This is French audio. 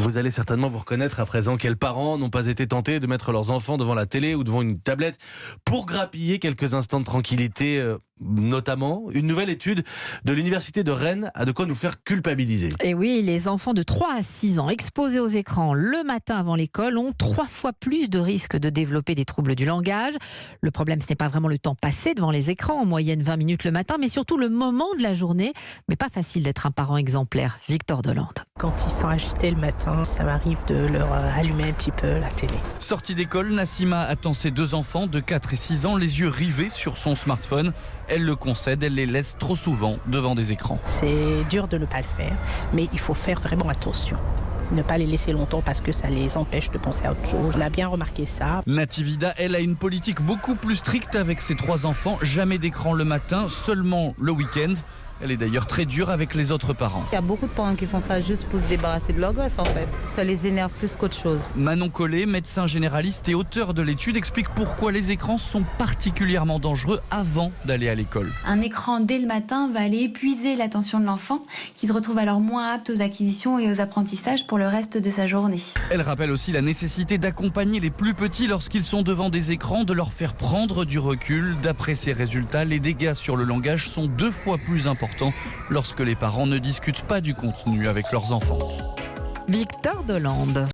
Vous allez certainement vous reconnaître à présent. Quels parents n'ont pas été tentés de mettre leurs enfants devant la télé ou devant une tablette pour grappiller quelques instants de tranquillité, notamment une nouvelle étude de l'université de Rennes a de quoi nous faire culpabiliser. Et oui, les enfants de 3 à 6 ans exposés aux écrans le matin avant l'école ont 3 fois plus de risques de développer des troubles du langage. Le problème, ce n'est pas vraiment le temps passé devant les écrans, en moyenne 20 minutes le matin, mais surtout le moment de la journée. Mais pas facile d'être un parent exemplaire. Victor Delande. Quand ils sont agités le matin, ça m'arrive de leur allumer un petit peu la télé. Sortie d'école, Nassima attend ses 2 enfants de 4 et 6 ans, les yeux rivés sur son smartphone. Elle le concède, elle les laisse trop souvent devant des écrans. C'est dur de ne pas le faire, mais il faut faire vraiment attention. Ne pas les laisser longtemps parce que ça les empêche de penser à autre chose. On a bien remarqué ça. Nativida, elle, a une politique beaucoup plus stricte avec ses 3 enfants. Jamais d'écran le matin, seulement le week-end. Elle est d'ailleurs très dure avec les autres parents. Il y a beaucoup de parents qui font ça juste pour se débarrasser de leur gosse en fait. Ça les énerve plus qu'autre chose. Manon Collet, médecin généraliste et auteur de l'étude, explique pourquoi les écrans sont particulièrement dangereux avant d'aller à l'école. Un écran dès le matin va aller épuiser l'attention de l'enfant qui se retrouve alors moins apte aux acquisitions et aux apprentissages pour le reste de sa journée. Elle rappelle aussi la nécessité d'accompagner les plus petits lorsqu'ils sont devant des écrans, de leur faire prendre du recul. D'après ces résultats, les dégâts sur le langage sont 2 fois plus importants lorsque les parents ne discutent pas du contenu avec leurs enfants. Victor Delande.